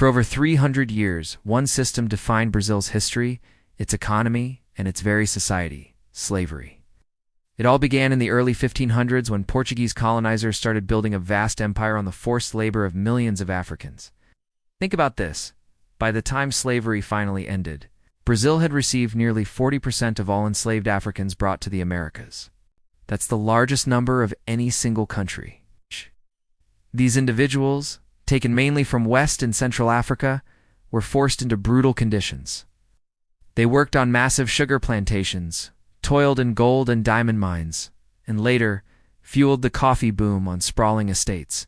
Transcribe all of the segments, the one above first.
For over 300 years, one system defined Brazil's history, its economy, and its very society: slavery. It all began in the early 1500s when Portuguese colonizers started building a vast empire on the forced labor of millions of Africans. Think about this. By the time slavery finally ended, Brazil had received nearly 40% of all enslaved Africans brought to the Americas. That's the largest number of any single country. These individuals, taken mainly from West and Central Africa, were forced into brutal conditions. They worked on massive sugar plantations, toiled in gold and diamond mines, and later fueled the coffee boom on sprawling estates.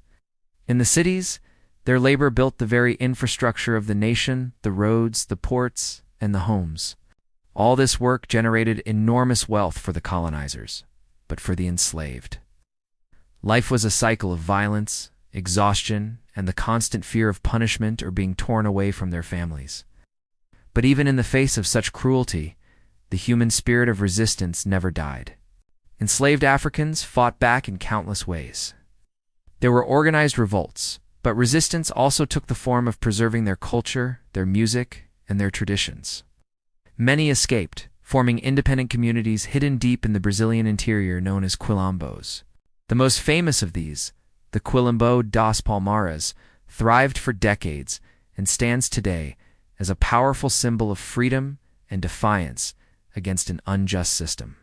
In the cities, their labor built the very infrastructure of the nation: the roads, the ports, and the homes. All this work generated enormous wealth for the colonizers, but for the enslaved, life was a cycle of violence, exhaustion, and the constant fear of punishment or being torn away from their families. But even in the face of such cruelty, the human spirit of resistance never died. Enslaved Africans fought back in countless ways. There were organized revolts, but resistance also took the form of preserving their culture, their music, and their traditions. Many escaped, forming independent communities hidden deep in the Brazilian interior known as quilombos. The most famous of these, the Quilombo das Palmares, thrived for decades and stands today as a powerful symbol of freedom and defiance against an unjust system.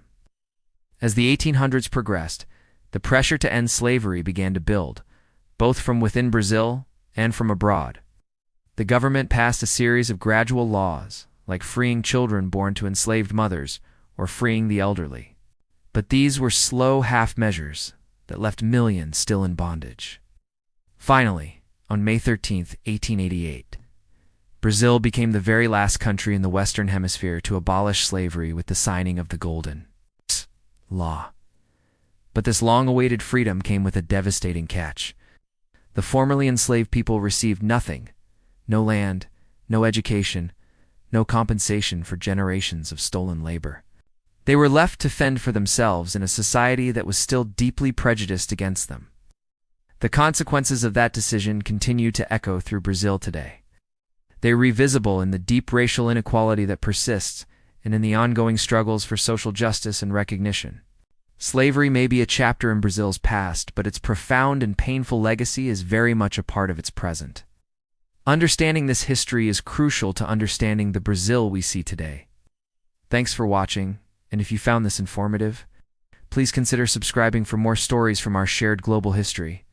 As the 1800s progressed, the pressure to end slavery began to build, both from within Brazil and from abroad. The government passed a series of gradual laws, like freeing children born to enslaved mothers or freeing the elderly. But these were slow half measures that left millions still in bondage. Finally, on May 13, 1888, Brazil became the very last country in the Western Hemisphere to abolish slavery with the signing of the Golden Law. But this long-awaited freedom came with a devastating catch. The formerly enslaved people received nothing: no land, no education, no compensation for generations of stolen labor. They were left to fend for themselves in a society that was still deeply prejudiced against them. The consequences of that decision continue to echo through Brazil today. They are visible in the deep racial inequality that persists and in the ongoing struggles for social justice and recognition. Slavery may be a chapter in Brazil's past, but its profound and painful legacy is very much a part of its present. Understanding this history is crucial to understanding the Brazil we see today. Thanks for watching, and if you found this informative, please consider subscribing for more stories from our shared global history.